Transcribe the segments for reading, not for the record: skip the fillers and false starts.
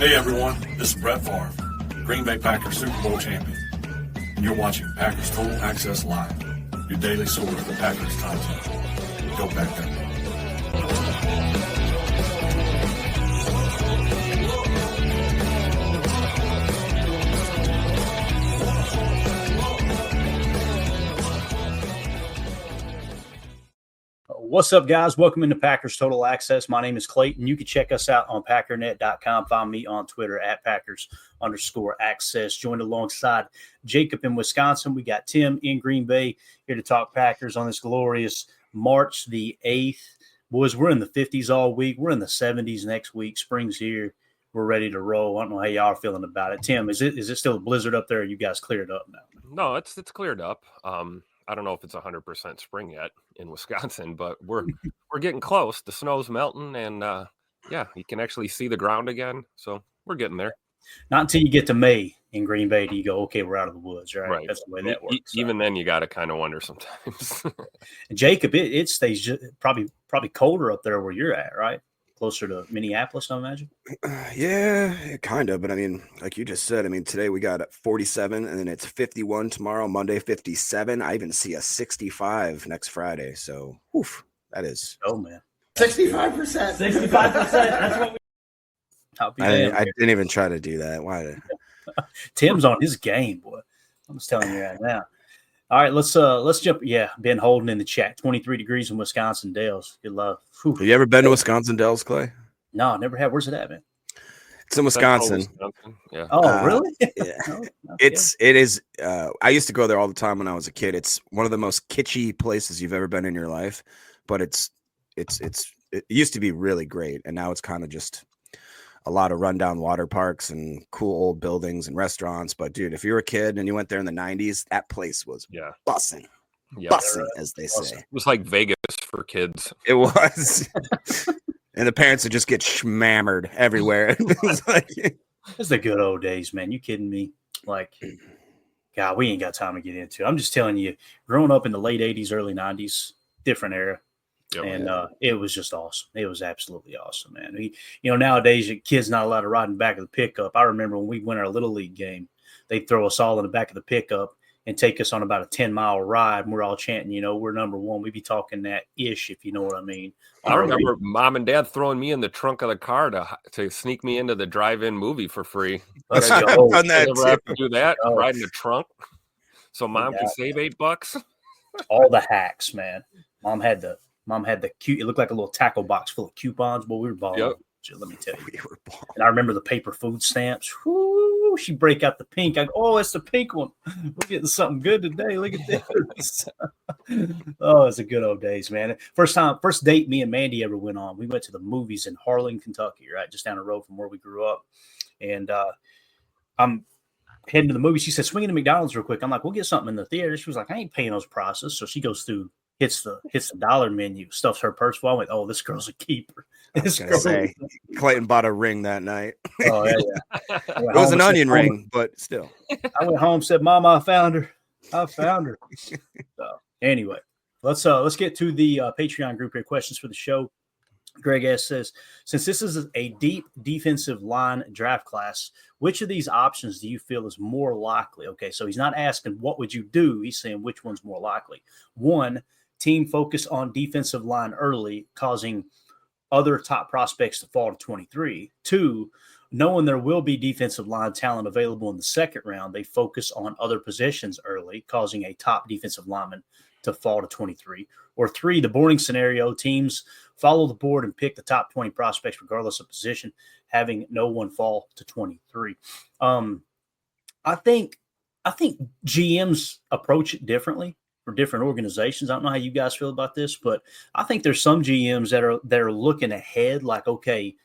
Hey everyone, this is Brett Favre, Green Bay Packers Super Bowl champion, and you're watching Packers Total Access Live, your daily source for Packers content. Go Packers. What's up, guys? Welcome into Packers Total Access. My name is Clayton. You can check us out on Packernet.com. Find me on Twitter at Packers_access. Joined alongside Jacob in Wisconsin. We got Tim in Green Bay here to talk Packers on this glorious March the 8th. Boys, we're in the 50s all week. We're in the 70s next week. Spring's here. We're ready to roll. I don't know how y'all are feeling about it. Tim, is it still a blizzard up there? Or you guys cleared up now? No, it's cleared up. I don't know if it's 100% spring yet in Wisconsin, but we're getting close. The snow's melting, and you can actually see the ground again. So we're getting there. Not until you get to May in Green Bay do you go, okay, we're out of the woods, right? Right. That's the way that works. Even then, you got to kind of wonder sometimes. And Jacob, it stays probably colder up there where you're at, right? Closer to Minneapolis, I imagine. Yeah, kind of. But I mean, like you just said, I mean, today we got 47 and then it's 51 tomorrow, Monday, 57. I even see a 65 next Friday. So, that is. Oh, man. 65%. 65%. That's what I didn't even try to do that. Why? Tim's on his game, boy. I'm just telling you right now. All right, let's jump. Yeah, Ben Holden in the chat. 23 degrees in Wisconsin Dells. Good love. Whew. Have you ever been to Wisconsin Dells, Clay? No, I never have. Where's it at, man? It's in Wisconsin. Yeah. Oh, really? Yeah. It is. I used to go there all the time when I was a kid. It's one of the most kitschy places you've ever been in your life, but it used to be really great, and now it's kind of just a lot of rundown water parks and cool old buildings and restaurants. But dude, if you were a kid and you went there in the 90s, that place was bussing, as they say. It was like Vegas for kids. It was. And the parents would just get schmammered everywhere. It's the good old days, man. You kidding me? Like, God, we ain't got time to get into it. I'm just telling you, growing up in the late 80s, early 90s, different era. Yep. And it was just awesome. It was absolutely awesome, man. Nowadays, your kids not allowed to ride in the back of the pickup. I remember when we went our Little League game, they'd throw us all in the back of the pickup and take us on about a 10-mile ride. And we're all chanting, we're number one. We'd be talking that ish, if you know what I mean. I remember Mom and Dad throwing me in the trunk of the car to sneak me into the drive-in movie for free. I've done that ever have to do that, ride in the trunk, so Mom can save $8. All the hacks, man. Mom had the cute. It looked like a little tackle box full of coupons, but we were balling. Yep. Let me tell you, we were balling. And I remember the paper food stamps. Whoo, she'd break out the pink. I go, oh, it's the pink one. We're getting something good today. Look at this. Oh, it's the good old days, man. First date me and Mandy ever went on. We went to the movies in Harlan, Kentucky, right, just down the road from where we grew up. And I'm heading to the movie. She said, swing into McDonald's real quick. I'm like, we'll get something in the theater. She was like, I ain't paying those prices. So she goes through. Hits the dollar menu, stuffs her purse full. I went, oh, this girl's a keeper. Clayton bought a ring that night. Oh, yeah. It was an onion ring, but still. I went home, said, Mama, I found her. So, anyway, let's get to the Patreon group here. Questions for the show. Greg S. says, since this is a deep defensive line draft class, which of these options do you feel is more likely? Okay, so he's not asking what would you do. He's saying which one's more likely. 1, team focus on defensive line early, causing other top prospects to fall to 23. 2, knowing there will be defensive line talent available in the second round, they focus on other positions early, causing a top defensive lineman to fall to 23. Or 3, the boring scenario, teams follow the board and pick the top 20 prospects regardless of position, having no one fall to 23. I think GMs approach it differently for different organizations. I don't know how you guys feel about this, but I think there's some GMs that are looking ahead, like, okay,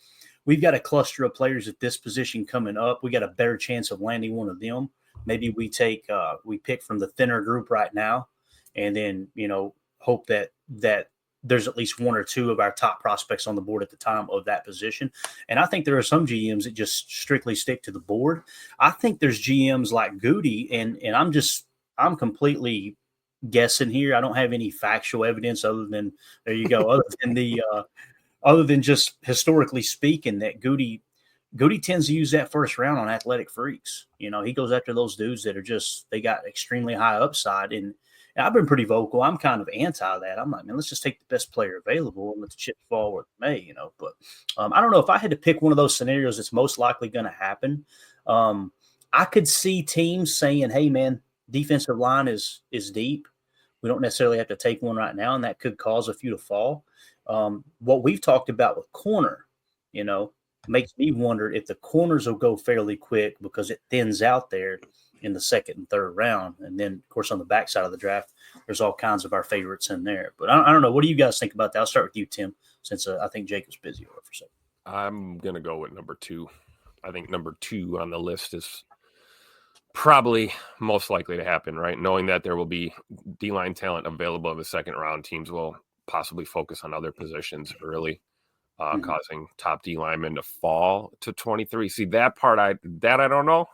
we've got a cluster of players at this position coming up. We got a better chance of landing one of them. Maybe we pick from the thinner group right now, and then hope that there's at least 1 or 2 of our top prospects on the board at the time of that position. And I think there are some GMs that just strictly stick to the board. I think there's GMs like Goody, and I'm completely guessing here. I don't have any factual evidence other than other than just historically speaking, that Goody Goody tends to use that first round on athletic freaks. He goes after those dudes that are they got extremely high upside. And I've been pretty vocal. I'm kind of anti that. I'm like, man, let's just take the best player available and let the chips fall where they may, But I don't know if I had to pick one of those scenarios that's most likely going to happen. I could see teams saying, hey, man, defensive line is deep. We don't necessarily have to take one right now, and that could cause a few to fall. What we've talked about with corner, makes me wonder if the corners will go fairly quick because it thins out there in the second and third round. And then, of course, on the backside of the draft, there's all kinds of our favorites in there. But I don't know. What do you guys think about that? I'll start with you, Tim, since I think Jacob's busy over for a second. I'm going to go with number 2. I think number 2 on the list is probably most likely to happen, right? Knowing that there will be D-line talent available in the second round, teams will possibly focus on other positions early, causing top D linemen to fall to 23. See, that part, I don't know.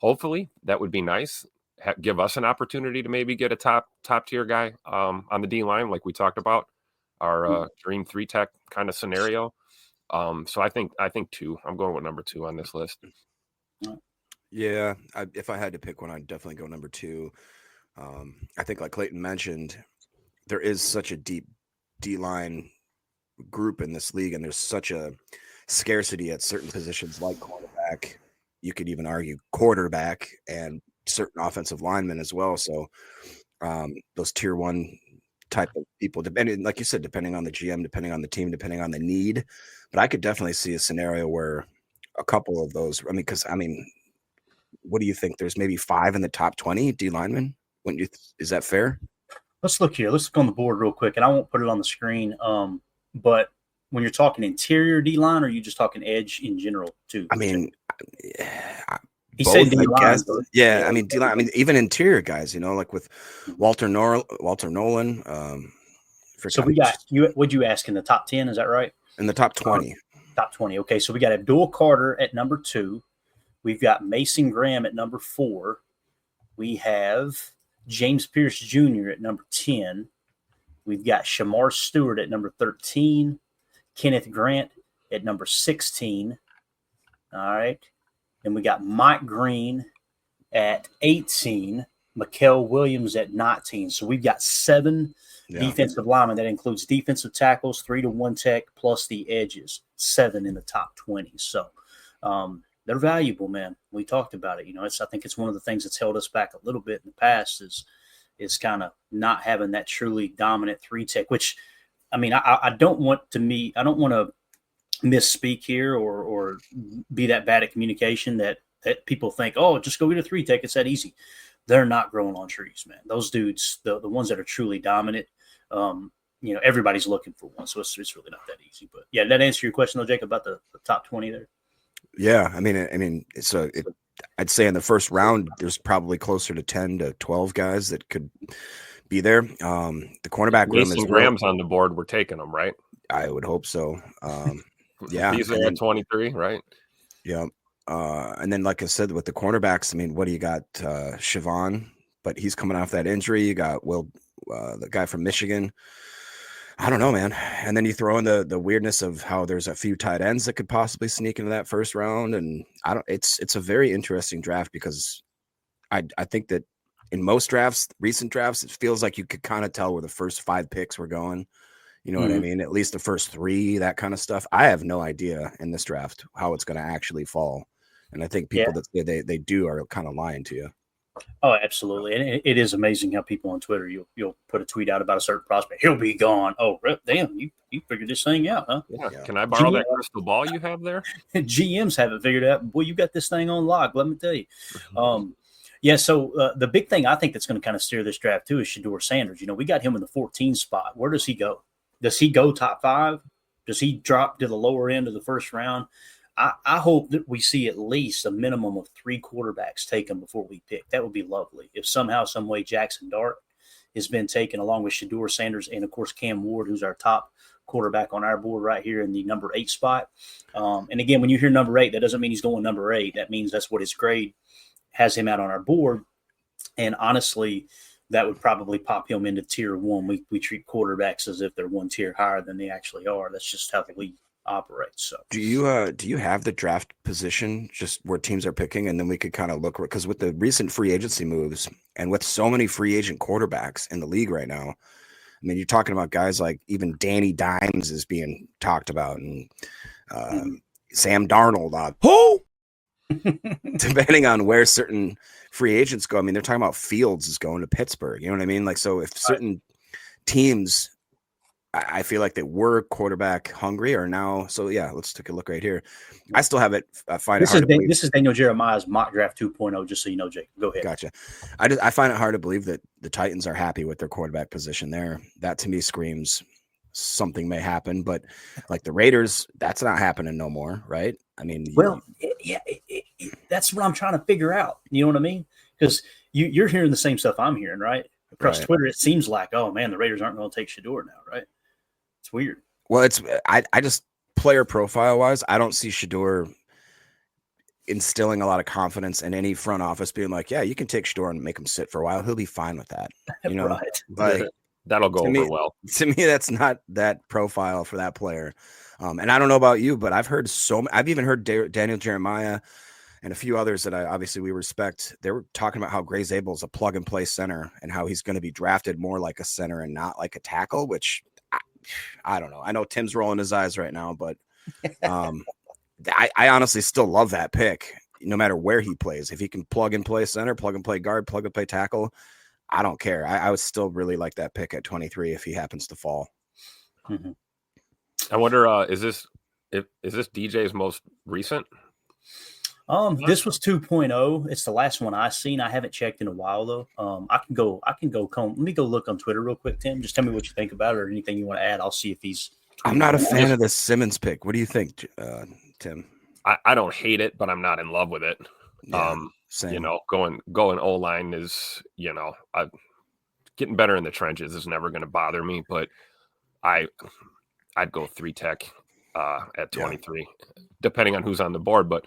Hopefully that would be nice. Give us an opportunity to maybe get a top tier guy on the D line, like we talked about, our dream 3 tech kind of scenario. So I think 2. I'm going with number 2 on this list. Yeah, if I had to pick one, I'd definitely go number 2. I think, like Clayton mentioned, there is such a deep D-line group in this league, and there's such a scarcity at certain positions like cornerback. You could even argue quarterback and certain offensive linemen as well. So those tier 1 type of people, depending, like you said, depending on the GM, depending on the team, depending on the need. But I could definitely see a scenario where a couple of those, what do you think? There's maybe 5 in the top 20 D linemen. Is that fair? Let's look here. Let's look on the board real quick, and I won't put it on the screen. But when you're talking interior D line, or are you just talking edge in general too? He both, said D line. Yeah, D line. Even interior guys, like with Walter Nolan. So we got you. What'd you ask in the top 10? Is that right? In the top 20. Top 20. Okay, so we got Abdul Carter at number 2. We've got Mason Graham at number 4. We have James Pierce Jr. at number 10. We've got Shamar Stewart at number 13. Kenneth Grant at number 16. All right. And we got Mike Green at 18. Mikael Williams at 19. So we've got 7 defensive linemen. That includes defensive tackles, 3 to 1 tech, plus the edges. 7 in the top 20. So they're valuable, man. We talked about it. I think it's one of the things that's held us back a little bit in the past is kind of not having that truly dominant 3 tech, which, I don't want to misspeak here or be that bad at communication that people think, oh, just go get a 3 tech. It's that easy. They're not growing on trees, man. Those dudes, the ones that are truly dominant, everybody's looking for one. So it's really not that easy. But yeah, did that answer your question though, Jacob, about the top 20 there? Yeah, I'd say in the first round, there's probably closer to 10 to 12 guys that could be there. The cornerback room is Graham's on the board. We're taking them, right? I would hope so. Yeah, these are at 23, right? Yeah, and then like I said, with the cornerbacks, what do you got? Siobhan, but he's coming off that injury. You got Will, the guy from Michigan. I don't know, man. And then you throw in the weirdness of how there's a few tight ends that could possibly sneak into that first round. And it's a very interesting draft because I think that in most drafts, recent drafts, it feels like you could kind of tell where the first 5 picks were going. You know what I mean? At least the first 3, that kind of stuff. I have no idea in this draft how it's going to actually fall. And I think people that say they do are kind of lying to you. Oh, absolutely. And it is amazing how people on Twitter, you'll put a tweet out about a certain prospect. He'll be gone. Oh, damn, you figured this thing out, huh? Yeah. Can I borrow that crystal ball you have there? GMs haven't figured out. Boy, you got this thing on lock, let me tell you. So the big thing I think that's going to kind of steer this draft too is Shedeur Sanders. We got him in the 14 spot. Where does he go? Does he go top 5? Does he drop to the lower end of the first round? I hope that we see at least a minimum of 3 quarterbacks taken before we pick. That would be lovely. If somehow, some way, Jackson Dart has been taken along with Shedeur Sanders and, of course, Cam Ward, who's our top quarterback on our board right here in the number 8 spot. And, again, when you hear number 8, that doesn't mean he's going number 8. That means that's what his grade has him out on our board. And, honestly, that would probably pop him into tier 1. We treat quarterbacks as if they're 1 tier higher than they actually are. That's just how the league operates. So do you have the draft position just where teams are picking, and then we could kind of look, because with the recent free agency moves and with so many free agent quarterbacks in the league right now, I mean, you're talking about guys like even Danny Dimes is being talked about, and Sam Darnold. Who? Depending on where certain free agents go, I mean, they're talking about Fields is going to Pittsburgh. You know what I mean? Like, so if certain teams, I feel like they were quarterback hungry or now. So yeah, let's take a look right here. I still have it. I find it hard to believe. This is Daniel Jeremiah's mock draft 2.0. Just so you know, Jake. Go ahead. Gotcha. I find it hard to believe that the Titans are happy with their quarterback position there. That to me screams something may happen, but like the Raiders, that's not happening no more, right? I mean, well, that's what I'm trying to figure out. You know what I mean? Because you're hearing the same stuff I'm hearing, right? Across Twitter, it seems like, oh man, the Raiders aren't going to take Shedeur now, right? It's weird. Well, I just player profile wise, I don't see Shedeur instilling a lot of confidence in any front office being like, yeah, you can take Shedeur and make him sit for a while. He'll be fine with that. You know, right. But that'll go over well. To me, that's not that profile for that player. And I don't know about you, but I've even heard Daniel Jeremiah and a few others that we respect. They were talking about how Gray Zabel is a plug and play center and how he's going to be drafted more like a center and not like a tackle, which I don't know. I know Tim's rolling his eyes right now, but I honestly still love that pick no matter where he plays. If he can plug and play center, plug and play guard, plug and play tackle, I don't care. I would still really like that pick at 23 if he happens to fall. Mm-hmm. I wonder, is this DJ's most recent? This was 2.0. It's the last one I've seen. I haven't checked in a while though. I can go. Let me go look on Twitter real quick, Tim. Just tell me what you think about it or anything you want to add. I'll see if he's. I'm not a fan of the Simmons pick. What do you think, Tim? I don't hate it, but I'm not in love with it. Yeah, same. You know, going O-line is, you know, getting better in the trenches is never going to bother me, but I'd go 3-tech at 23, depending on who's on the board. But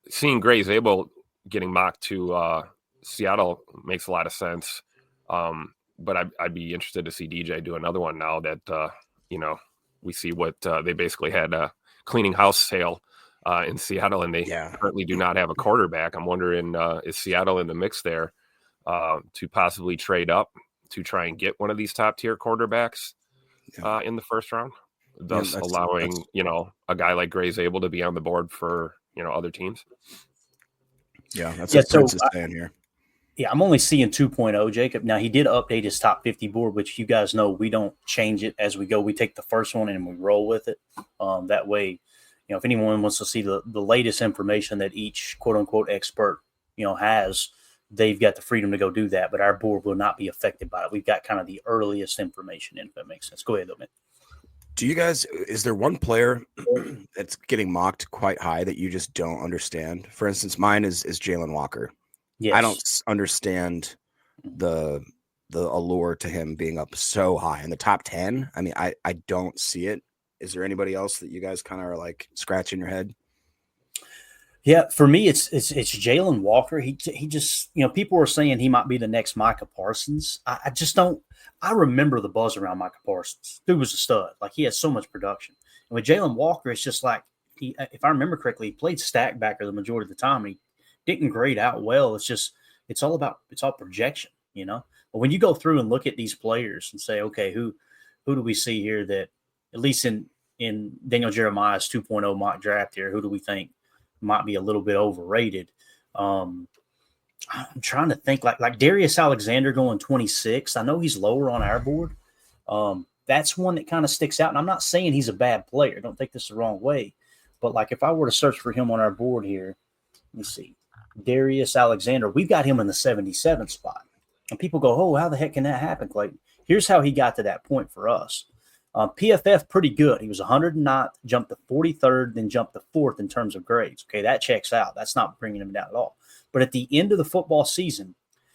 seeing Gray Zabel getting mocked to Seattle makes a lot of sense. But I'd be interested to see DJ do another one now that, you know, we see what they basically had a cleaning house sale in Seattle, and they currently do not have a quarterback. I'm wondering, is Seattle in the mix there to possibly trade up to try and get one of these top tier quarterbacks in the first round, thus allowing, you know, a guy like Gray Zabel to be on the board for, you know, other teams. Yeah, that's what Prince is saying here. Yeah, I'm only seeing 2.0, Jacob. Now, he did update his top 50 board, which you guys know we don't change it as we go. We take the first one and we roll with it. That way, you know, if anyone wants to see the latest information that each quote-unquote expert, you know, has, they've got the freedom to go do that. But our board will not be affected by it. We've got kind of the earliest information in, if that makes sense. Go ahead, though, man. Do you guys, is there one player that's getting mocked quite high that you just don't understand? For instance, mine is Jalen Walker. Yes. I don't understand the allure to him being up so high in the top 10. I mean, I don't see it. Is there anybody else that you guys kind of are like scratching your head? Yeah, for me, it's Jalen Walker. He just, you know, people were saying he might be the next Micah Parsons. I just don't. I remember the buzz around Micah Parsons. Dude was a stud. Like, he had so much production. And with Jalen Walker, it's just like, if I remember correctly, he played stack backer the majority of the time. He didn't grade out well. It's all projection, you know. But when you go through and look at these players and say, okay, who do we see here that, at least in Daniel Jeremiah's 2.0 mock draft here, who do we think might be a little bit overrated? I'm trying to think, like Darius Alexander going 26. I know he's lower on our board. That's one that kind of sticks out. And I'm not saying he's a bad player. Don't take this the wrong way. But like, if I were to search for him on our board here, let me see. Darius Alexander, we've got him in the 77th spot. And people go, oh, how the heck can that happen, Clayton? Here's how he got to that point for us. PFF, pretty good. He was 109th, jumped to 43rd, then jumped to 4th in terms of grades. Okay, that checks out. That's not bringing him down at all. But at the end of the football season,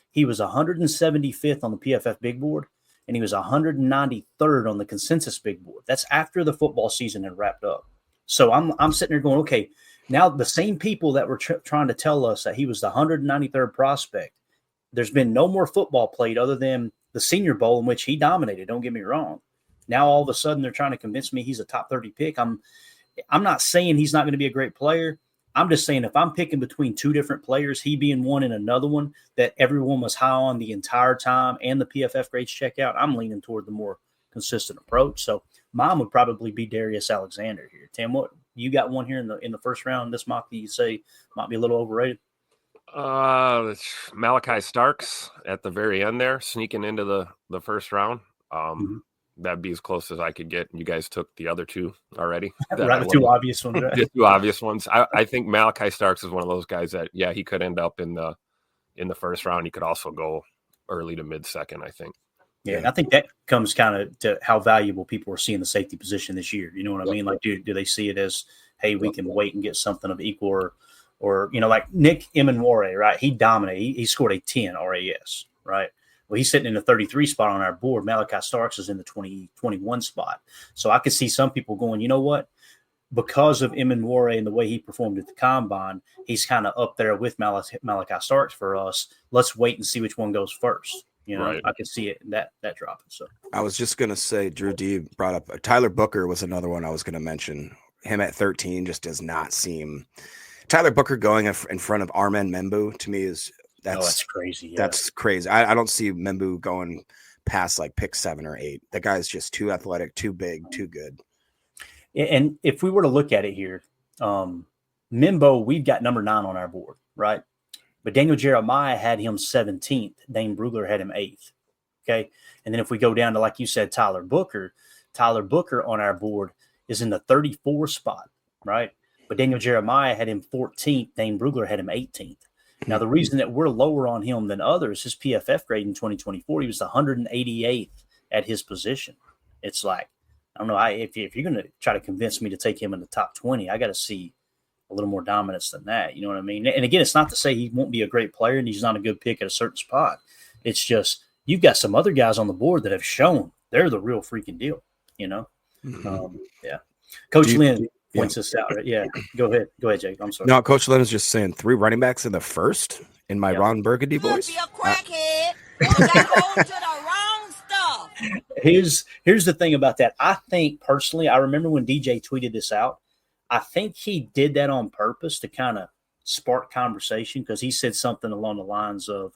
he was 175th on the PFF big board, and he was 193rd on the consensus big board. That's after the football season had wrapped up. So I'm sitting there going, okay, now the same people that were trying to tell us that he was the 193rd prospect, there's been no more football played other than the Senior Bowl in which he dominated. Don't get me wrong. Now all of a sudden they're trying to convince me he's a top 30 pick. I'm not saying he's not going to be a great player. I'm just saying if I'm picking between two different players, he being one and another one that everyone was high on the entire time and the PFF grades check out, I'm leaning toward the more consistent approach. So mine would probably be Darius Alexander here. Tim, what you got one here in the first round this mock that you say might be a little overrated? Malachi Starks at the very end there, sneaking into the first round. That'd be as close as I could get. You guys took the other two already. Right, the two obvious ones. Right? The two obvious ones. I think Malachi Starks is one of those guys that, yeah, he could end up in the first round. He could also go early to mid-second, I think. Yeah, and I think that comes kind of to how valuable people are seeing the safety position this year. You know what I mean? Like, do they see it as, hey, we can wait and get something of equal or like Nick Emenware, right? He dominated. He scored a 10 RAS, right? Well, he's sitting in the 33 spot on our board. Malachi Starks is in the 21 spot. So I could see some people going, you know what? Because of Emenware and the way he performed at the combine, he's kind of up there with Malachi Starks for us. Let's wait and see which one goes first. You know, right. I could see it that dropping. So I was just gonna say, Drew D brought up Tyler Booker was another one I was gonna mention. Him at 13 just does not seem. Tyler Booker going in front of Armen Membu to me is that's crazy. Yeah. That's crazy. I don't see Membu going past like pick 7 or 8. The guy's just too athletic, too big, too good. And if we were to look at it here, Membo, we've got number 9 on our board, right? But Daniel Jeremiah had him 17th. Dane Brugler had him 8th. Okay. And then if we go down to, like you said, Tyler Booker on our board is in the 34 spot, right? But Daniel Jeremiah had him 14th. Dane Brugler had him 18th. Now, the reason that we're lower on him than others, his PFF grade in 2024, he was 188th at his position. It's like, I don't know, if you're going to try to convince me to take him in the top 20, I got to see a little more dominance than that. You know what I mean? And again, it's not to say he won't be a great player and he's not a good pick at a certain spot. It's just you've got some other guys on the board that have shown they're the real freaking deal, you know? Yeah. Coach Lynn points this out. Right? Yeah. Go ahead, Jake. I'm sorry. No, Coach Lynn is just saying 3 running backs in the first in my Ron Burgundy voice. Be a crackhead. Hold to the wrong stuff. Here's the thing about that. I think personally, I remember when DJ tweeted this out. I think he did that on purpose to kind of spark conversation because he said something along the lines of,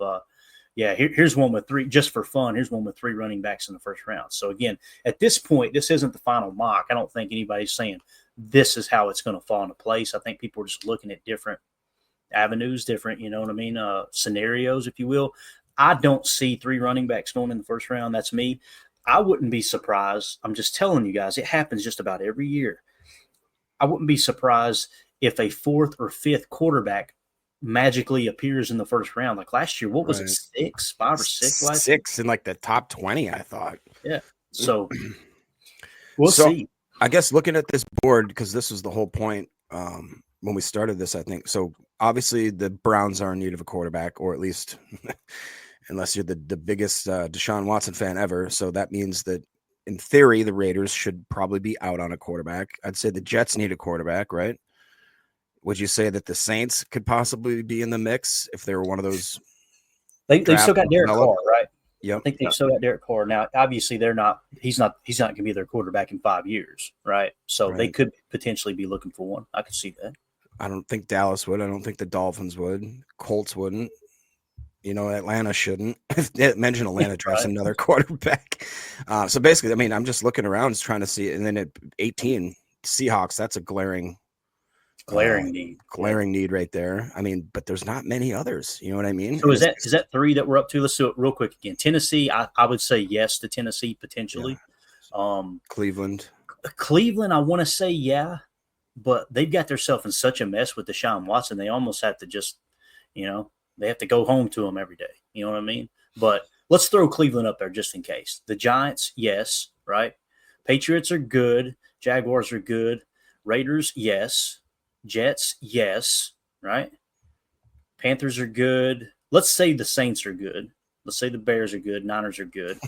here's one with 3, just for fun. Here's one with 3 running backs in the first round. So again, at this point, this isn't the final mock. I don't think anybody's saying this is how it's going to fall into place. I think people are just looking at different avenues, different, you know what I mean, scenarios, if you will. I don't see 3 running backs going in the first round. That's me. I wouldn't be surprised. I'm just telling you guys, it happens just about every year. I wouldn't be surprised if a 4th or 5th quarterback magically appears in the first round. Like last year, what was it, 6, 5 or 6 last 6 in like the top 20, I thought. Yeah. So we'll see. I guess looking at this board, because this was the whole point when we started this, I think. So obviously the Browns are in need of a quarterback, or at least unless you're the biggest Deshaun Watson fan ever. So that means that in theory, the Raiders should probably be out on a quarterback. I'd say the Jets need a quarterback, right? Would you say that the Saints could possibly be in the mix if they were one of those? They still got Derek Carr, right? Yep. I think they've still got Derek Carr. Now, obviously, he's not going to be their quarterback in 5 years, right? So they could potentially be looking for one. I could see that. I don't think Dallas would. I don't think the Dolphins would. Colts wouldn't. You know, Atlanta shouldn't. Mention Atlanta drafts another quarterback. So basically, I mean, I'm just looking around, just trying to see. And then at 18, Seahawks, that's a glaring need right there. I mean, but there's not many others. You know what I mean? So is that 3 that we're up to? Let's do it real quick again. Tennessee, I would say yes to Tennessee potentially. Yeah. Cleveland, I want to say yeah, but they've got themselves in such a mess with Deshaun Watson. They almost have to just, you know, they have to go home to him every day. You know what I mean? But let's throw Cleveland up there just in case. The Giants, yes, right? Patriots are good. Jaguars are good. Raiders, yes. Jets, yes, right? Panthers are good. Let's say the Saints are good. Let's say the Bears are good. Niners are good.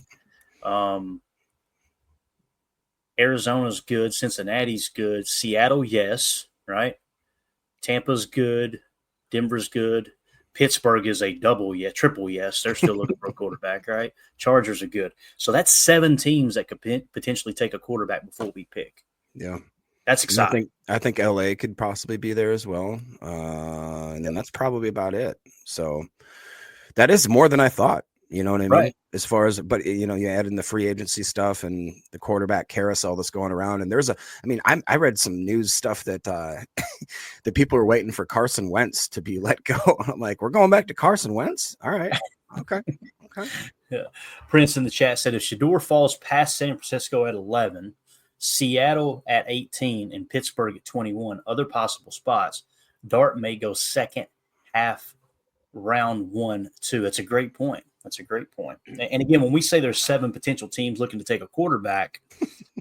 Arizona's good. Cincinnati's good. Seattle, yes, right? Tampa's good. Denver's good. Pittsburgh is a triple yes. They're still looking for a quarterback, right? Chargers are good. So that's 7 teams that could potentially take a quarterback before we pick. Yeah. That's And exciting. I think LA could possibly be there as well. And then that's probably about it. So that is more than I thought. You know what I mean? Right. As far as, but you add in the free agency stuff and the quarterback carousel that's going around. And I read some news stuff that that people are waiting for Carson Wentz to be let go. I'm like, we're going back to Carson Wentz. All right. Okay. Yeah. Prince in the chat said if Shador falls past San Francisco at 11, Seattle at 18, and Pittsburgh at 21, other possible spots, Dart may go second half round 1, 2. That's a great point. And again, when we say there's 7 potential teams looking to take a quarterback,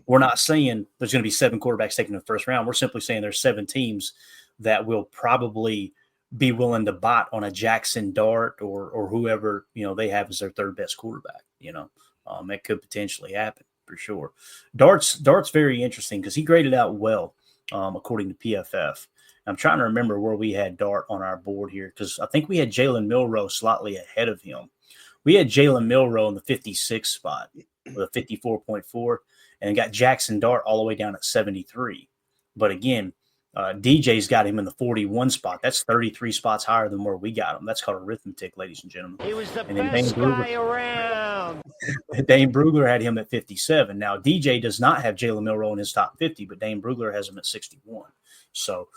we're not saying there's going to be 7 quarterbacks taken in the first round. We're simply saying there's 7 teams that will probably be willing to bot on a Jackson Dart or whoever, they have as their third best quarterback. That could potentially happen for sure. Dart's very interesting because he graded out well, according to PFF. I'm trying to remember where we had Dart on our board here because I think we had Jalen Milroe slightly ahead of him. We had Jalen Milroe in the 56 spot with a 54.4 and got Jackson Dart all the way down at 73. But again, DJ's got him in the 41 spot. That's 33 spots higher than where we got him. That's called arithmetic, ladies and gentlemen. He was the best guy around. Dane Brugler had him at 57. Now, DJ does not have Jalen Milroe in his top 50, but Dane Brugler has him at 61. So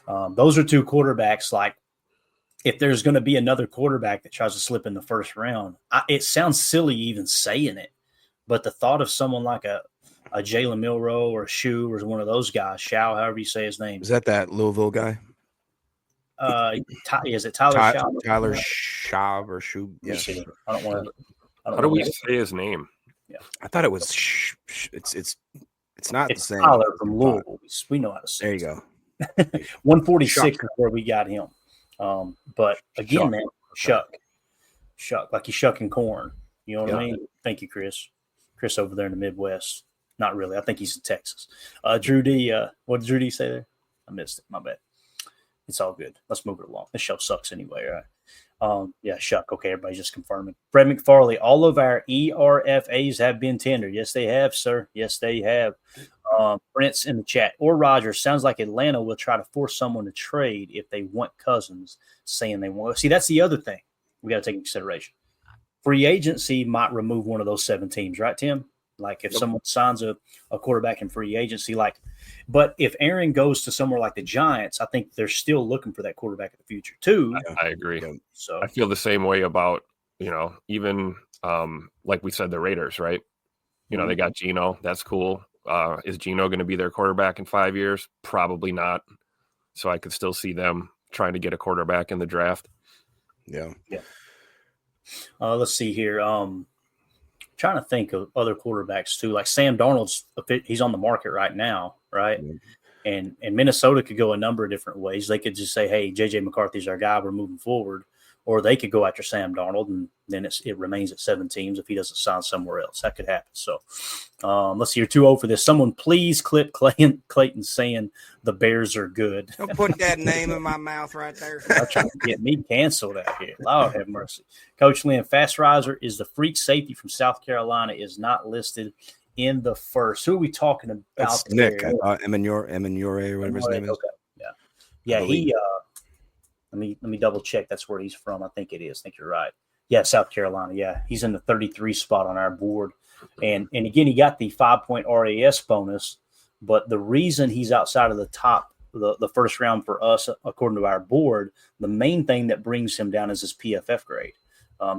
those are 2 quarterbacks. Like, if there's going to be another quarterback that tries to slip in the first round, it sounds silly even saying it, but the thought of someone like a Jalen Milroe or Shu or one of those guys, Shao, however you say his name. Is that Louisville guy? Is it Tyler Shao? Tyler Schaub or Shu? Yeah. I don't want to. How do we say his name? Yeah, I thought it was. It's not the same. Tyler from Louisville. We know how to say. There you go. 146 is where we got him. But again, Shuck. man, shuck like you shucking corn. You know what I mean? Thank you, Chris. Chris over there in the Midwest. Not really. I think he's in Texas. Drew D. What did Drew D say there? I missed it. My bad. It's all good. Let's move it along. This show sucks anyway, right? Yeah, shuck. Okay, everybody's just confirming. Fred McFarley, all of our ERFAs have been tendered. Yes, they have, sir. Yes, they have. Prince in the chat. Or Rogers, sounds like Atlanta will try to force someone to trade if they want Cousins, saying they want. See, that's the other thing we got to take into consideration. Free agency might remove one of those 7 teams, right, Tim? Like if someone signs a quarterback in free agency, but if Aaron goes to somewhere like the Giants, I think they're still looking for that quarterback in the future too. I agree. So I feel the same way about, even like we said, the Raiders, right? They got Geno. That's cool. Is Geno going to be their quarterback in 5 years? Probably not. So I could still see them trying to get a quarterback in the draft. Yeah. Let's see here. Trying to think of other quarterbacks too, like Sam Darnold's. He's on the market right now, right? And Minnesota could go a number of different ways. They could just say, "Hey, JJ McCarthy's our guy. We're moving forward," or they could go after Sam Darnold, and then it remains at 7 teams if he doesn't sign somewhere else. That could happen. So, let's see. You're too old for this. Someone please clip Clayton saying the Bears are good. Don't put that name in my mouth right there. I'm trying to get me canceled out here. Lord have mercy. Coach Lynn, Fast Riser is the freak safety from South Carolina is not listed in the first. Who are we talking about? That's Nick. I thought Emanure or whatever his name is. Okay. Yeah. He. Let me double check. That's where he's from. I think it is. I think you're right. Yeah, South Carolina. Yeah, he's in the 33 spot on our board, and again, he got the 5-point RAS bonus. But the reason he's outside of the top, the first round for us, according to our board, the main thing that brings him down is his PFF grade.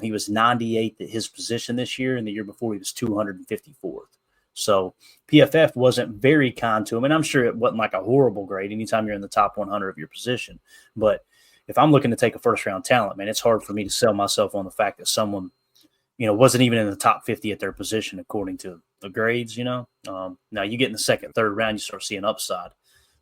He was 98th at his position this year, and the year before he was 254th. So PFF wasn't very kind to him, and I'm sure it wasn't like a horrible grade anytime you're in the top 100 of your position. But if I'm looking to take a first-round talent, man, it's hard for me to sell myself on the fact that someone, wasn't even in the top 50 at their position according to the grades, Now you get in the second, third round, you start seeing upside.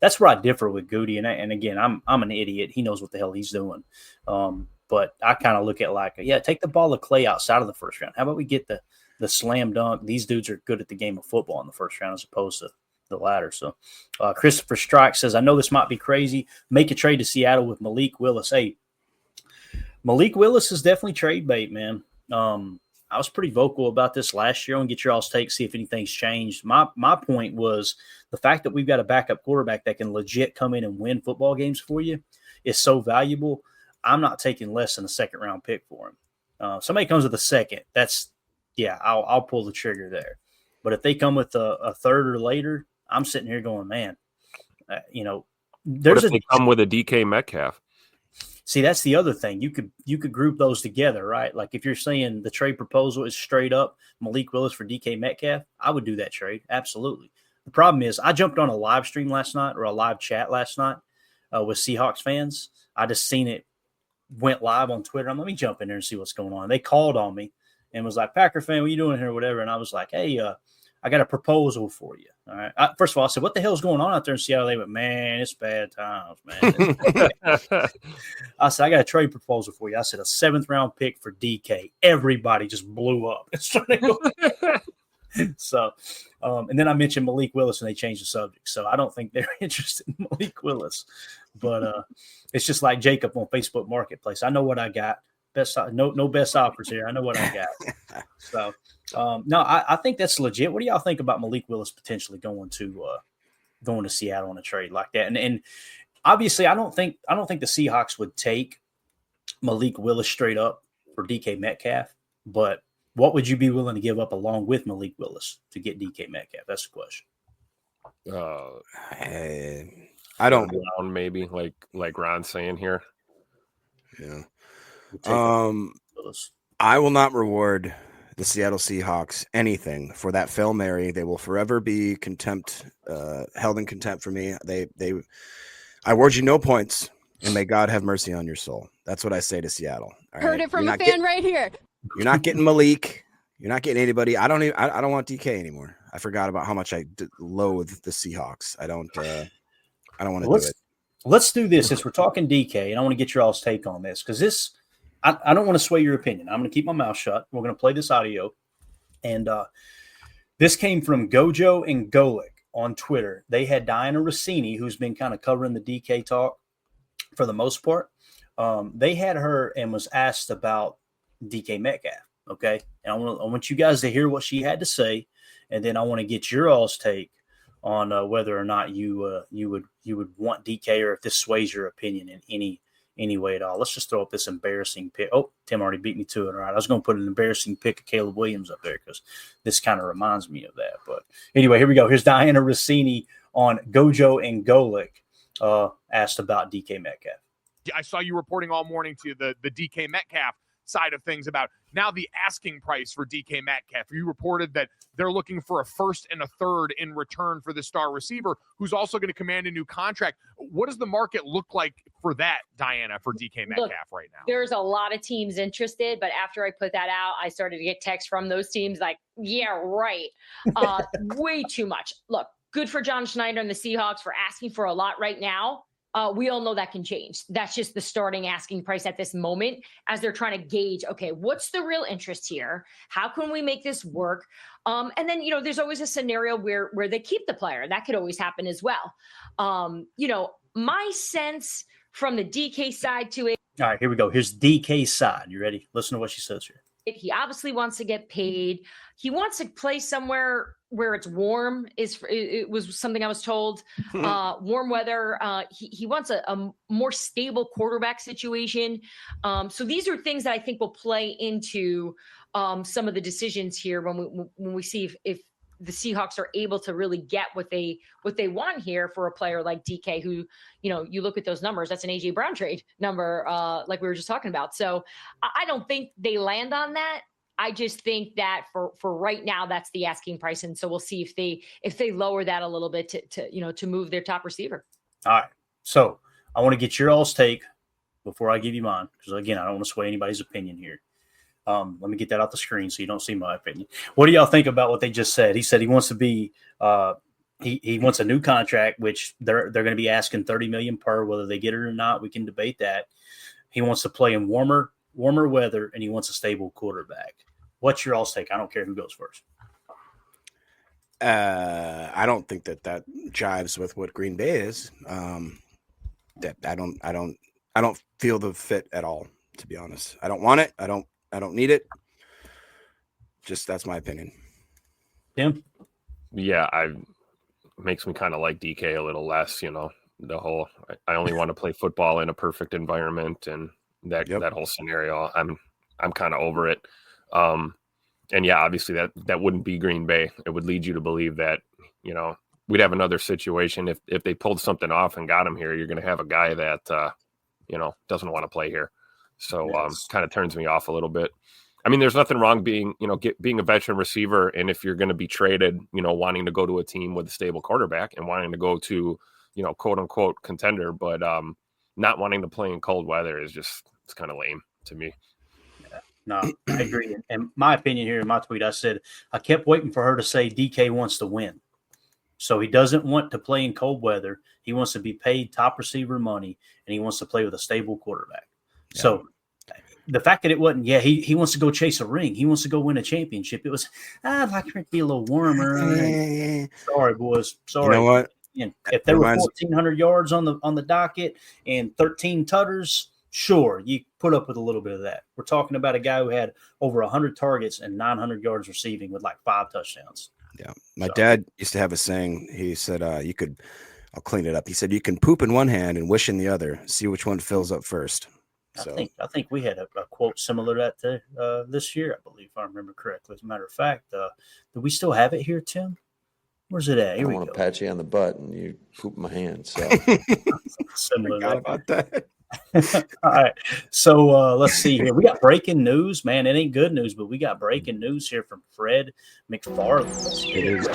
That's where I differ with Goody. And again, I'm an idiot. He knows what the hell he's doing. But I kind of look at take the ball of clay outside of the first round. How about we get the slam dunk? These dudes are good at the game of football in the first round as opposed to the latter. So Christopher Strike says, I know this might be crazy. Make a trade to Seattle with Malik Willis. Hey, Malik Willis is definitely trade bait, man. I was pretty vocal about this last year. I want to get your all's take, see if anything's changed. My point was the fact that we've got a backup quarterback that can legit come in and win football games for you is so valuable. I'm not taking less than a second round pick for him. Somebody comes with a second, I'll pull the trigger there. But if they come with a third or later, I'm sitting here going, man, What if they come with a DK Metcalf? See, that's the other thing. You could group those together, right? Like if you're saying the trade proposal is straight up Malik Willis for DK Metcalf, I would do that trade. Absolutely. The problem is I jumped on a live stream last night or a live chat last night with Seahawks fans. I just seen it went live on Twitter. Let me jump in there and see what's going on. They called on me and was like, Packer fan, what you doing here? Whatever. And I was like, hey, I got a proposal for you. All right. First of all, I said, what the hell's going on out there in Seattle? They went, man, it's bad times, man. I said, I got a trade proposal for you. I said, a 7th round pick for DK. Everybody just blew up. So, and then I mentioned Malik Willis and they changed the subject. So I don't think they're interested in Malik Willis. But it's just like Jacob on Facebook Marketplace. I know what I got. No best offers here. I know what I got. So, no, I think that's legit. What do y'all think about Malik Willis potentially going to Seattle on a trade like that? And obviously, I don't think the Seahawks would take Malik Willis straight up for DK Metcalf. But what would you be willing to give up along with Malik Willis to get DK Metcalf? That's the question. I don't maybe like Ron's saying here. Yeah. I will not reward the Seattle Seahawks anything for that Fail Mary. They will forever be held in contempt for me. I award you no points, and may God have mercy on your soul. That's what I say to Seattle. Heard it from a fan right here. You're not getting Malik. You're not getting anybody. I don't want DK anymore. I forgot about how much I loathe the Seahawks. I don't want to do it. Let's do this since we're talking DK, and I want to get your all's take on this because I don't want to sway your opinion. I'm going to keep my mouth shut. We're going to play this audio. And this came from Gojo and Golick on Twitter. They had Diana Rossini, who's been kind of covering the DK talk for the most part. They had her and was asked about DK Metcalf. Okay. And I want you guys to hear what she had to say. And then I want to get your all's take on whether or not you would want DK or if this sways your opinion in any way at all. Let's just throw up this embarrassing pick. Oh, Tim already beat me to it. All right. I was going to put an embarrassing pick of Caleb Williams up there because this kind of reminds me of that. But anyway, here we go. Here's Diana Rossini on Gojo and Golick asked about DK Metcalf. I saw you reporting all morning to the DK Metcalf side of things about now the asking price for DK Metcalf. You reported that they're looking for a 1st and a 3rd in return for the star receiver who's also going to command a new contract. What does the market look like for that, Diana, for DK Metcalf right now? There's a lot of teams interested, but after I put that out, I started to get texts from those teams like, yeah, right. Way too much. Look, good for John Schneider and the Seahawks for asking for a lot right now. We all know that can change. That's just the starting asking price at this moment as they're trying to gauge, okay, what's the real interest here? How can we make this work? And then, there's always a scenario where they keep the player. That could always happen as well. My sense from the DK side to it. All right, here we go. Here's DK's side. You ready? Listen to what she says here. He obviously wants to get paid. He wants to play somewhere where it's warm. It was something I was told. Warm weather. He wants a more stable quarterback situation. So these are things that I think will play into some of the decisions here when we see if the Seahawks are able to really get what they want here for a player like DK, who, you look at those numbers, that's an AJ Brown trade number, like we were just talking about. So I don't think they land on that. I just think that for right now, that's the asking price. And so we'll see if they lower that a little bit to move their top receiver. All right. So I want to get your all's take before I give you mine. Because again, I don't want to sway anybody's opinion here. Let me get that off the screen so you don't see my opinion. What do y'all think about what they just said? He said he wants to be he wants a new contract, which they're going to be asking $30 million per. Whether they get it or not, we can debate that. He wants to play in warmer weather, and he wants a stable quarterback. What's your all's take? I don't care who goes first. I don't think that jives with what Green Bay is. That I don't feel the fit at all, to be honest. I don't want it. I don't need it. Just that's my opinion. Tim? Yeah, makes me kind of like DK a little less, the whole I only want to play football in a perfect environment, and that whole scenario. I'm kind of over it. And yeah, obviously that wouldn't be Green Bay. It would lead you to believe that, we'd have another situation if they pulled something off and got him here. You're going to have a guy that doesn't want to play here. So kind of turns me off a little bit. I mean, there's nothing wrong being a veteran receiver, and if you're going to be traded, wanting to go to a team with a stable quarterback and wanting to go to, quote unquote contender, but not wanting to play in cold weather is it's kind of lame to me. No, I agree. And my opinion here in my tweet, I said I kept waiting for her to say DK wants to win. So he doesn't want to play in cold weather. He wants to be paid top receiver money, and he wants to play with a stable quarterback. Yeah. So the fact that it wasn't, he wants to go chase a ring. He wants to go win a championship. It was, I'd like to be a little warmer. Sorry, boys. Sorry. You know what? If there were 1,400 yards on the docket and 13 tutters, sure, you put up with a little bit of that. We're talking about a guy who had over 100 targets and 900 yards receiving with like 5 touchdowns. Yeah. My dad used to have a saying. He said, I'll clean it up. He said, you can poop in one hand and wish in the other. See which one fills up first. So I think we had a quote similar to that this year, I believe, if I remember correctly. As a matter of fact, do we still have it here, Tim? Where's it at? Here I want to pat you on the butt and you poop my hand. So similar forgot about that. All right. So let's see here. We got breaking news, man. It ain't good news, but we got breaking news here from Fred McFarland. It is.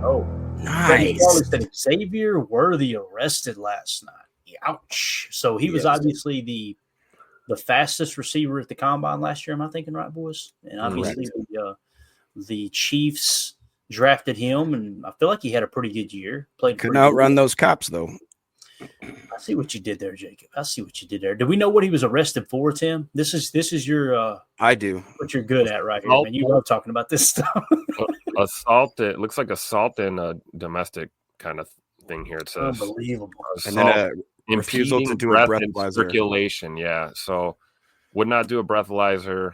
Oh, nice. Said Xavier Worthy arrested last night. Ouch. So he was obviously the fastest receiver at the combine last year. Am I thinking right, boys? And obviously the Chiefs drafted him, and I feel like he had a pretty good year. Couldn't outrun those cops, though. I see what you did there, Jacob. I see what you did there. Do we know what he was arrested for, Tim? This is your I do. What you're good at right here, man. You love talking about this stuff. Assault. It looks like assault and a domestic kind of thing here. It says unbelievable. And then refusal to do a breathalyzer. Circulation. Yeah. So would not do a breathalyzer.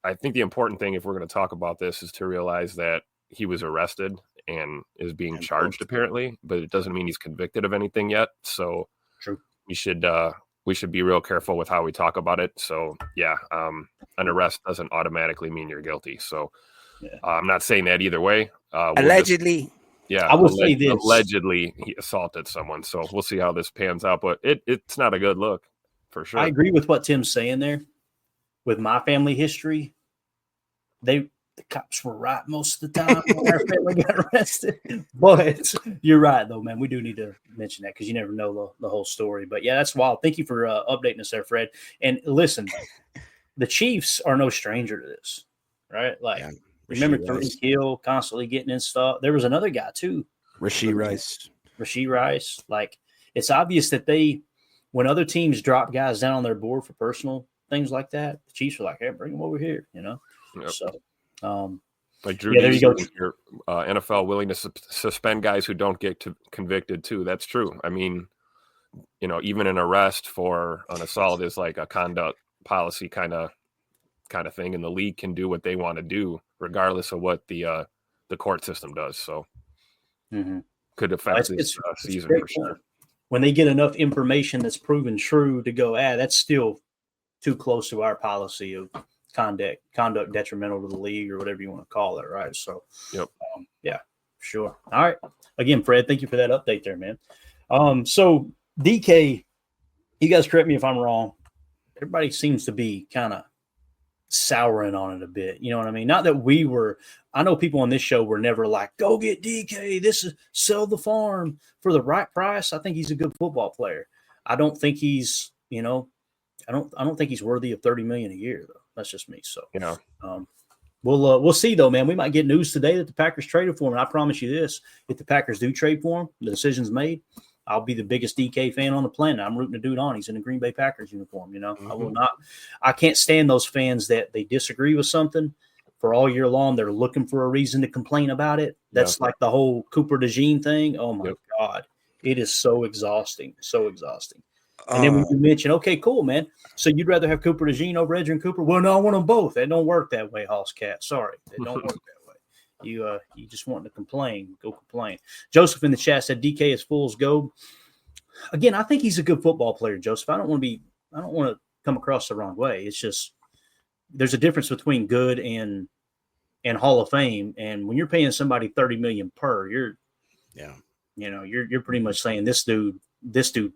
I think the important thing, if we're going to talk about this, is to realize that he was arrested and is being charged apparently, but it doesn't mean he's convicted of anything yet. So true. We should be real careful with how we talk about it. So an arrest doesn't automatically mean you're guilty. So I'm not saying that either way. Allegedly. I will say this. Allegedly he assaulted someone. So we'll see how this pans out, but it's not a good look for sure. I agree with what Tim's saying there. With my family history, the cops were right most of the time when our family got arrested. But you're right, though, man. We do need to mention that because you never know the whole story. But, yeah, that's wild. Thank you for updating us there, Fred. And listen, the Chiefs are no stranger to this, right? Like, remember Tariq Hill constantly getting in stuff. There was another guy, too. Rashee Rice. Like, it's obvious that when other teams drop guys down on their board for personal things like that, the Chiefs are like, hey, bring them over here, Yep. So, like Drew, there you go. Your NFL willing to suspend guys who don't get convicted too. That's true. I mean, even an arrest for an assault is like a conduct policy kind of thing, and the league can do what they want to do regardless of what the court system does. So, could affect this season for sure. When they get enough information that's proven true to go, that's still too close to our policy of conduct detrimental to the league or whatever you want to call it, right? So, sure. All right. Again, Fred, thank you for that update there, man. So DK, you guys correct me if I'm wrong. Everybody seems to be kind of souring on it a bit. You know what I mean? Not that I know people on this show were never like, go get DK. This is sell the farm for the right price. I think he's a good football player. I don't think he's, I don't think he's worthy of $30 million a year, though. That's just me. So, we'll see, though, man. We might get news today that the Packers traded for him. And I promise you this: if the Packers do trade for him, the decision's made. I'll be the biggest DK fan on the planet. I'm rooting the dude on. He's in a Green Bay Packers uniform. I will not. I can't stand those fans that they disagree with something for all year long. They're looking for a reason to complain about it. That's like the whole Cooper DeJean thing. Oh my God, it is so exhausting. So exhausting. And then when you mention, okay, cool, man. So you'd rather have Cooper DeJean over Edgerrin Cooper? Well, no, I want them both. That don't work that way, Hoss Cat. Sorry, that don't work that way. You just want to complain. Go complain. Joseph in the chat said DK is fool's gold. Again, I think he's a good football player, Joseph. I don't want to come across the wrong way. It's just there's a difference between good and Hall of Fame. And when you're paying somebody $30 million per, you're pretty much saying this dude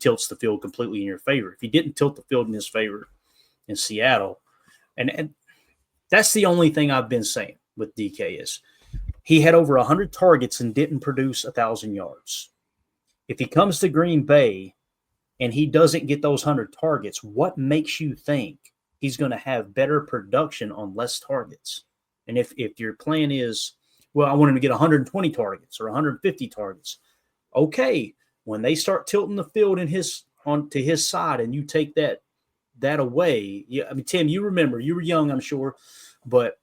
tilts the field completely in your favor. If he didn't tilt the field in his favor in Seattle, and that's the only thing I've been saying with DK is he had over 100 targets and didn't produce 1,000 yards. If he comes to Green Bay and he doesn't get those 100 targets, what makes you think he's going to have better production on less targets? And if your plan is, well, I want him to get 120 targets or 150 targets, okay. When they start tilting the field to his side and you take that away, Tim, you remember, you were young, I'm sure, but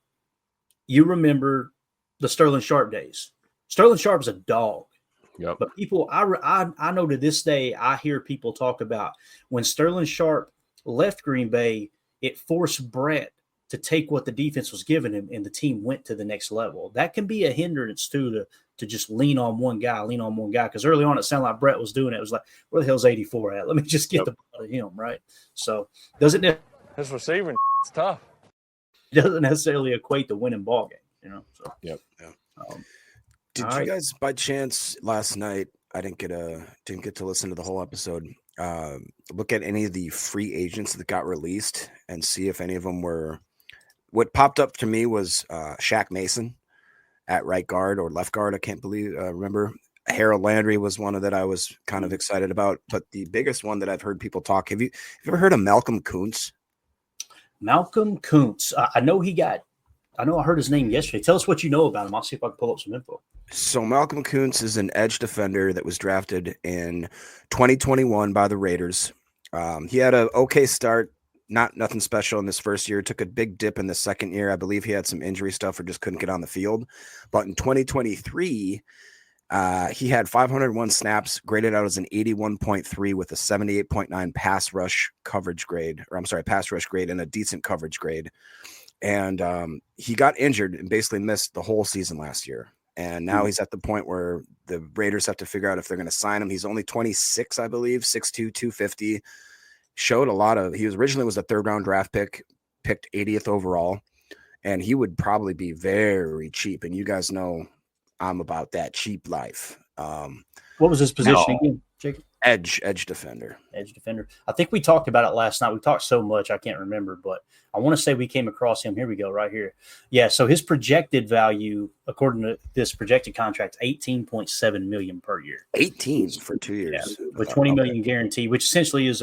you remember the Sterling Sharp days. Sterling Sharp's a dog. Yep. But people, I know to this day, I hear people talk about when Sterling Sharp left Green Bay, it forced Brett to take what the defense was giving him, and the team went to the next level. That can be a hindrance too to just lean on one guy. Because early on, it sounded like Brett was doing it. It was like, where the hell's 84 at? Let me just get the ball to him, right? So doesn't it? His receiving is tough. Doesn't necessarily equate to winning ball games, So Did you guys, by chance, last night? I didn't get to listen to the whole episode. Look at any of the free agents that got released and see if any of them were. What popped up to me was Shaq Mason at right guard or left guard. I can't remember. Harold Landry was one that I was kind of excited about. But the biggest one that I've heard people talk. Have you ever heard of Malcolm Kuntz? Malcolm Kuntz. I heard his name yesterday. Tell us what you know about him. I'll see if I can pull up some info. So Malcolm Kuntz is an edge defender that was drafted in 2021 by the Raiders. He had an okay start, nothing special in this first year. Took a big dip in the second year. I believe he had some injury stuff or just couldn't get on the field. But in 2023, he had 501 snaps, graded out as an 81.3 with a 78.9 pass rush grade, and a decent coverage grade. And he got injured and basically missed the whole season last year. And now he's at the point where the Raiders have to figure out if they're going to sign him. He's only 26, I believe, 6'2", 250. He originally was a third-round draft pick, picked 80th overall. And he would probably be very cheap. And you guys know I'm about that cheap life. What was his position again, Jacob? Edge defender. Edge defender. I think we talked about it last night. We talked so much I can't remember, but I want to say we came across him. Here we go, right here. Yeah, so his projected value, according to this projected contract, $18.7 million per year. 18 for 2 years. Yeah, with $20 million guarantee, which essentially is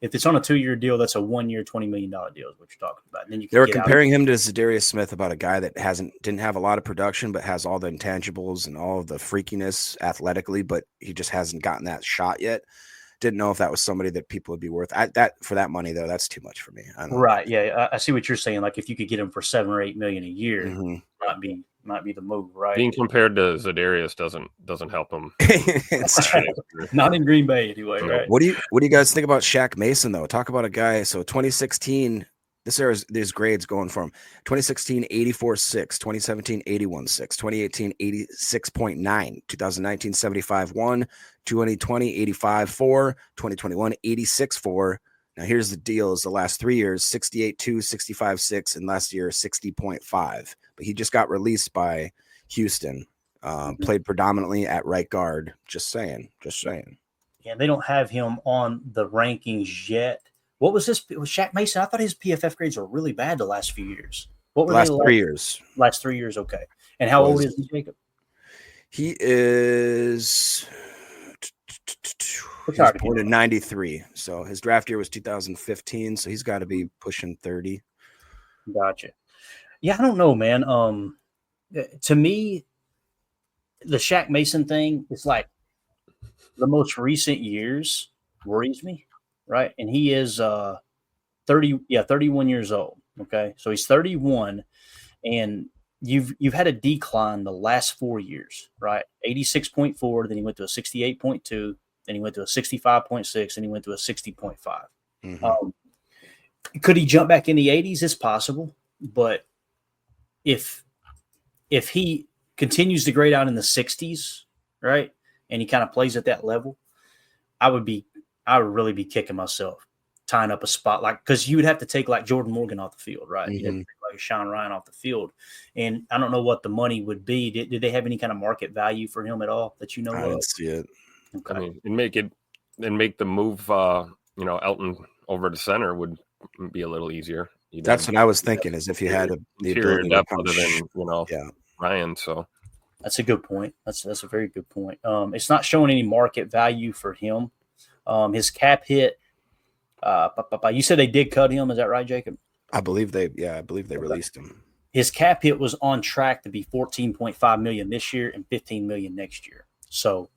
if it's on a 2-year deal, that's a 1-year, $20 million deal is what you're talking about. And then they were comparing him to Zadarius Smith, about a guy that didn't have a lot of production, but has all the intangibles and all of the freakiness athletically, but he just hasn't gotten that shot yet. Didn't know if that was somebody that people would be worth. That for that money though, that's too much for me. Right? Yeah, I see what you're saying. Like if you could get him for $7 or $8 million a year, might be the move, right? Being compared to Zadarius doesn't help him. Not in Green Bay anyway, right? What do you guys think about Shaq Mason though? Talk about a guy. So 2016. This era's there's grades going for him. 2016, 84.6. 2017, 81.6. 2018, 86.9. 2019, 75.1. 2020, 85.4. 2021, 86.4. Now here's the deal: is the last 3 years 68.2, 65.6, and last year 60.5. But he just got released by Houston. Played predominantly at right guard. Just saying. Yeah, they don't have him on the rankings yet. What was this? Was Shaq Mason? I thought his PFF grades were really bad the last few years. What were last 3 years? Last 3 years, okay. And how old is he, Jacob? He is born in 93. So his draft year was 2015. So he's got to be pushing 30. Gotcha. Yeah, I don't know, man. To me, the Shaq Mason thing is like the most recent years worries me. Right. And he is 31 years old. Okay. So he's 31 and you've had a decline the last 4 years, right? 86.4. Then he went to a 68.2, then he went to a 65.6, and he went to a 60.5. Mhm. Could he jump back in the 80s? It's possible, but if he continues to grade out in the 60s, right, and he kind of plays at that level, I would really be kicking myself tying up a spot because you would have to take like Jordan Morgan off the field, right? You'd have to take like Sean Ryan off the field, and I don't know what the money would be. Did they have any kind of market value for him at all that you know I of? didn't see it. Okay. I mean, and make the move, Elton over to center would be a little easier. That's what I was thinking. Is if you had the interior ability to depth come other than yeah. Ryan. So That's a good point. That's a very good point. It's not showing any market value for him. His cap hit. You said they did cut him. Is that right, Jacob? I believe they released him. His cap hit was on track to be $14.5 million this year and $15 million next year. So,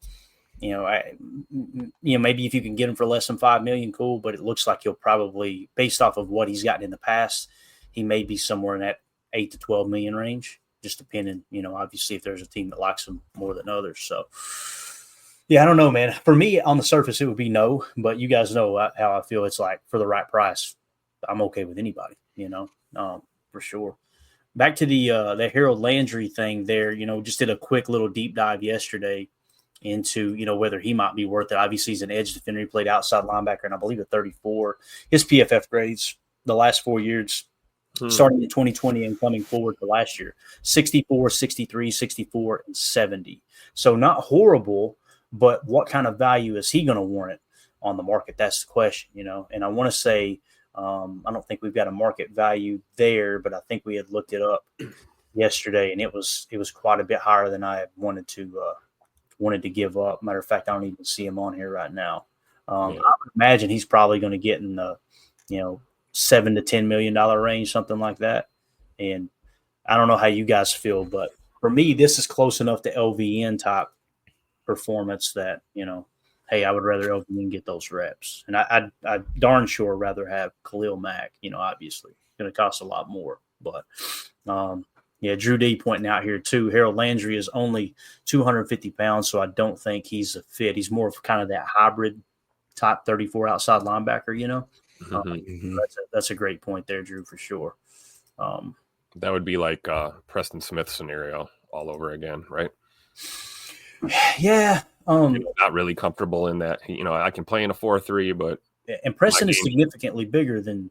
maybe if you can get him for less than $5 million, cool. But it looks like he'll probably, based off of what he's gotten in the past, he may be somewhere in that $8 to $12 million range, just depending. Obviously, if there's a team that likes him more than others. So. Yeah, I don't know, man. For me, on the surface, it would be no, but you guys know how I feel. It's like for the right price, I'm okay with anybody, for sure. Back to the Harold Landry thing there, just did a quick little deep dive yesterday into, whether he might be worth it. Obviously, he's an edge defender. He played outside linebacker, and I believe at 34. His PFF grades the last 4 years, starting in 2020 and coming forward to last year, 64, 63, 64, and 70. So not horrible. But what kind of value is he going to warrant on the market? That's the question, And I want to say I don't think we've got a market value there, but I think we had looked it up yesterday, and it was quite a bit higher than I wanted to give up. Matter of fact, I don't even see him on here right now. I would imagine he's probably going to get in the $7 to $10 million range, something like that. And I don't know how you guys feel, but for me, this is close enough to LVN type performance that hey, I would rather LVN get those reps, and I darn sure rather have Khalil Mack. Obviously, going to cost a lot more, but Drew D pointing out here too. Harold Landry is only 250 pounds, so I don't think he's a fit. He's more of kind of that hybrid type 34 outside linebacker. That's a great point there, Drew, for sure. That would be like Preston Smith scenario all over again, right? Yeah. Not really comfortable in that. I can play in a 4-3, but and Preston is significantly bigger than